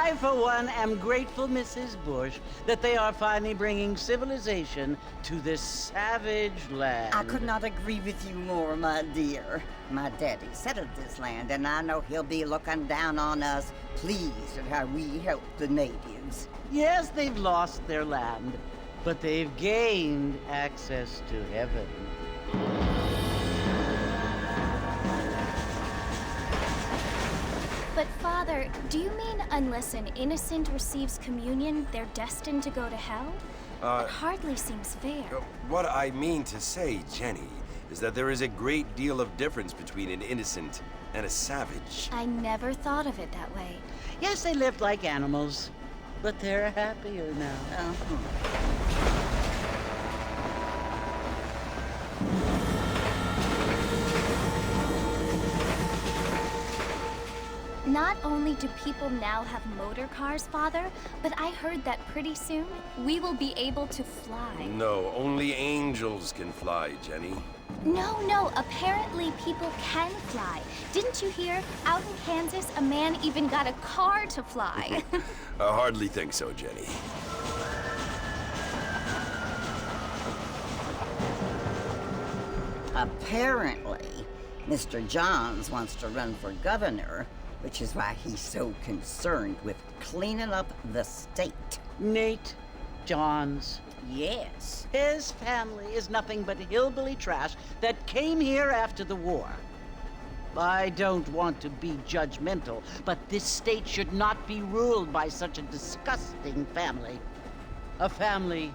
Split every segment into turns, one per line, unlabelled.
I, for one, am grateful, Mrs. Bush, that they are finally bringing civilization to this savage land.
I could not agree with you more, my dear. My daddy settled this land, and I know he'll be looking down on us, pleased at how we help the natives.
Yes, they've lost their land, but they've gained access to heaven.
But Father, do you mean unless an innocent receives communion, they're destined to go to hell? That hardly seems fair.
What I mean to say, Jenny, is that there is a great deal of difference between an innocent and a savage.
I never thought of it that way.
Yes, they lived like animals, but they're happier now.
Not only do people now have motor cars, Father, but I heard that pretty soon we will be able to fly.
No, only angels can fly, Jenny.
No, apparently people can fly. Didn't you hear? Out in Kansas, a man even got a car to fly.
I hardly think so, Jenny.
Apparently, Mr. Johns wants to run for governor, which is why he's so concerned with cleaning up the state.
Nate Johns.
Yes.
His family is nothing but hillbilly trash that came here after the war. I don't want to be judgmental, but this state should not be ruled by such a disgusting family. A family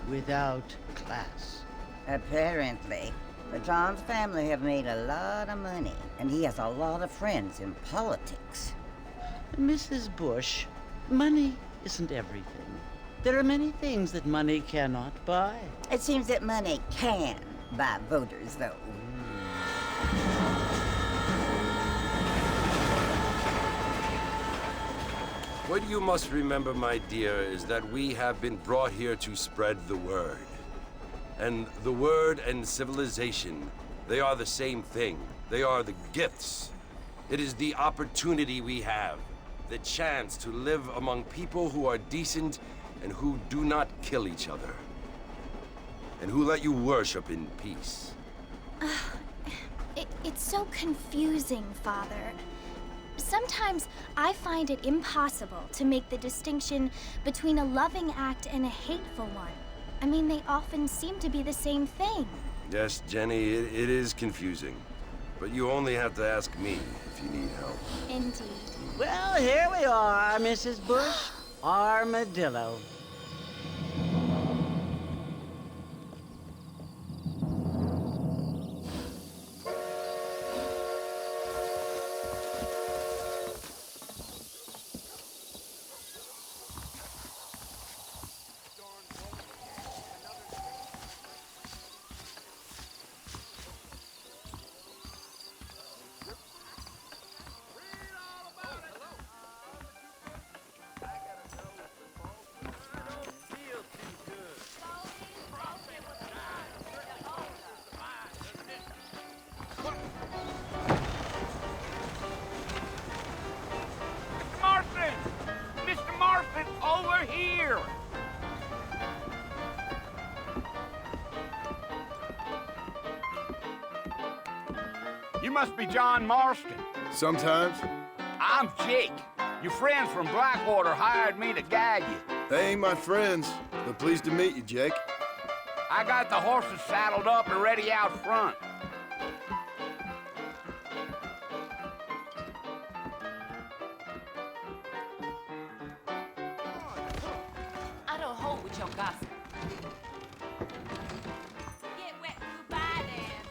without class.
Apparently. The Johns family have made a lot of money, and he has a lot of friends in politics.
Mrs. Bush, money isn't everything. There are many things that money cannot buy.
It seems that money can buy voters, though.
What you must remember, my dear, is that we have been brought here to spread the word. And the word and civilization, they are the same thing. They are the gifts. It is the opportunity we have, the chance to live among people who are decent and who do not kill each other, and who let you worship in peace.
It's so confusing, Father. Sometimes I find it impossible to make the distinction between a loving act and a hateful one. I mean, they often seem to be the same thing.
Yes, Jenny, it is confusing. But you only have to ask me if you need help.
Indeed.
Well, here we are, Mrs. Bush. Armadillo.
You must be John Marston.
Sometimes.
I'm Jake. Your friends from Blackwater hired me to guide you.
They ain't my friends, but pleased to meet you, Jake.
I got the horses saddled up and ready out front.
I don't hold with your gossip. Get wet through by then.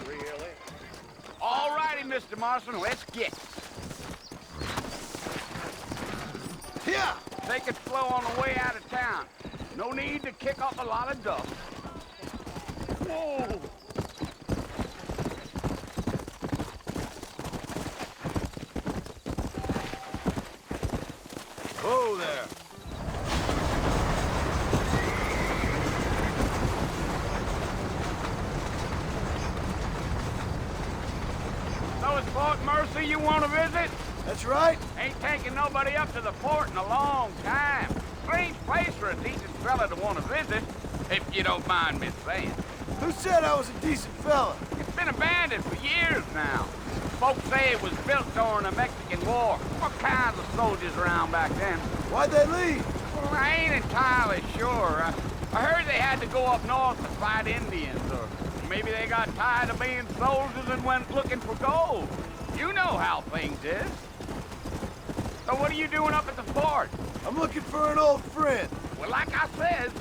Really? All righty, Mr. Marston, let's get it.
Here!
Take it slow on the way out of town. No need to kick up a lot of dust. Whoa!
Whoa there!
Armadillo is Fort Mercy you want to visit?
That's right.
Ain't taking nobody up to the fort in a long time. Strange place for a decent fella to want to visit, if you don't mind me saying.
Who said I was a decent fella?
It's been abandoned for years now. Folks say it was built during the Mexican War. What kinds of soldiers around back then?
Why'd they leave?
Well, I ain't entirely sure. I heard they had to go up north to fight Indians, or maybe they got tired of being soldiers and went looking for gold. You know how things is. So what are you doing up at the fort?
I'm looking for an old friend.
Well, like I said,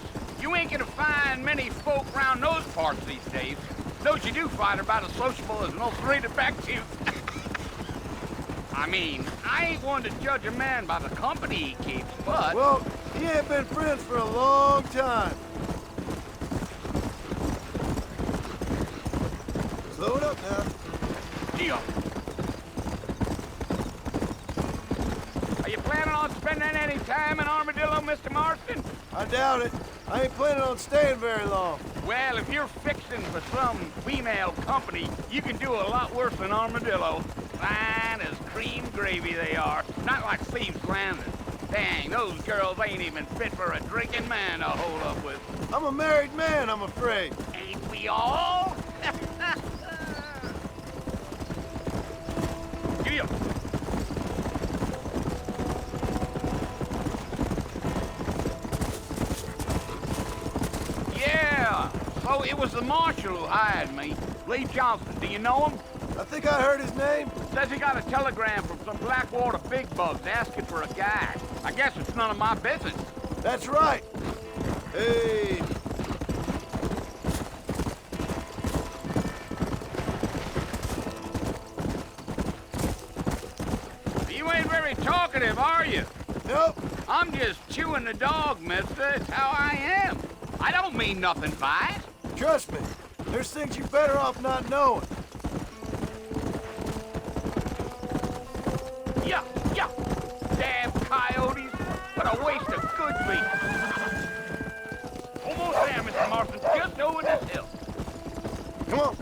you ain't gonna find many folk around those parts these days. Those you do find are about as sociable as most redefective. I mean, I ain't one to judge a man by the company he keeps, but...
Well, he ain't been friends for a long time. Slow it up now.
Deal. Are you planning on spending any time in Armadillo, Mr. Marston?
I doubt it. I ain't planning on staying very long.
Well, if you're fixing for some female company, you can do a lot worse than Armadillo. Fine as cream gravy they are. Not like Thieves Landing. Dang, those girls ain't even fit for a drinking man to hold up with.
I'm a married man, I'm afraid.
Ain't we all? Giddy up. Yeah, so it was the marshal who hired me. Lee Johnson, do you know him?
I think I heard his name.
Says he got a telegram from some Blackwater big bugs asking for a guide. I guess it's none of my business.
That's right. Hey.
You ain't very talkative, are you?
Nope.
I'm just chewing the dog, mister. It's how I am. I don't mean nothing by it.
Trust me. There's things you're better off not knowing.
Yeah, yeah. Damn coyotes. What a waste of good meat. Almost there, Mr. Marston. Just over this hill.
Come on.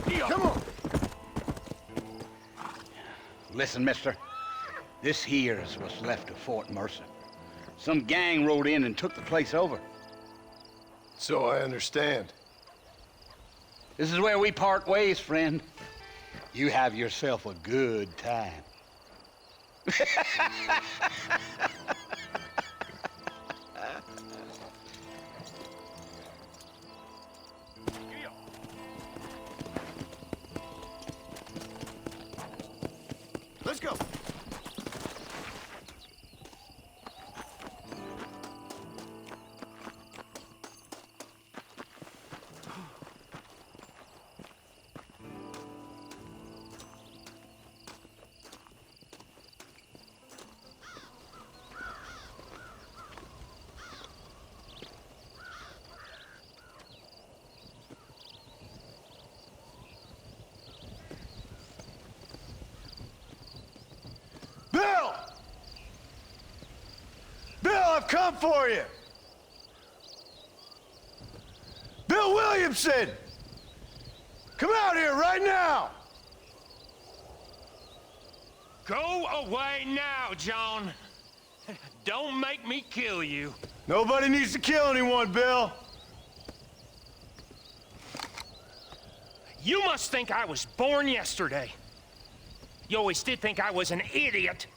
Yeah.
Come on.
Listen, mister. This here's what's left of Fort Mercer. Some gang rode in and took the place over.
So I understand.
This is where we part ways, friend. You have yourself a good time.
Let's go. Bill! Bill, I've come for you! Bill Williamson! Come out here right now!
Go away now, John. Don't make me kill you.
Nobody needs to kill anyone, Bill.
You must think I was born yesterday. You always did think I was an idiot.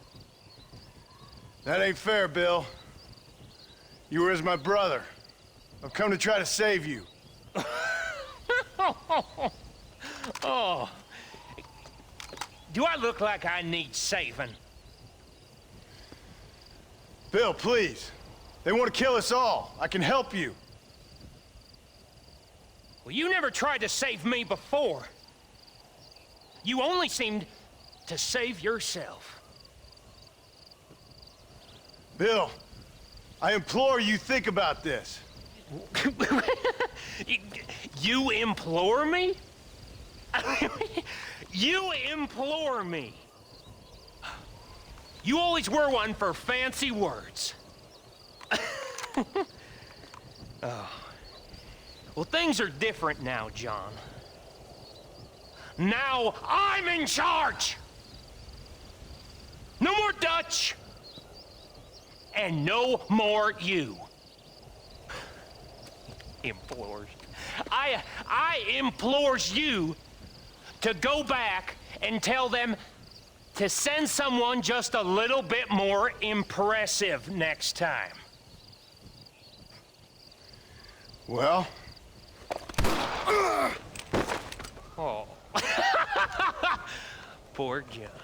That ain't fair, Bill. You were as my brother. I've come to try to save you.
Oh. Do I look like I need saving?
Bill, please. They want to kill us all. I can help you.
Well, you never tried to save me before. You only seemed to save yourself.
Bill, I implore you think about this.
You implore me? You implore me? You always were one for fancy words. Oh, Well, things are different now, John. Now I'm in charge! No more Dutch! And no more you. Implores. I implores you to go back and tell them to send someone just a little bit more impressive next time.
Well?
Oh. Poor John.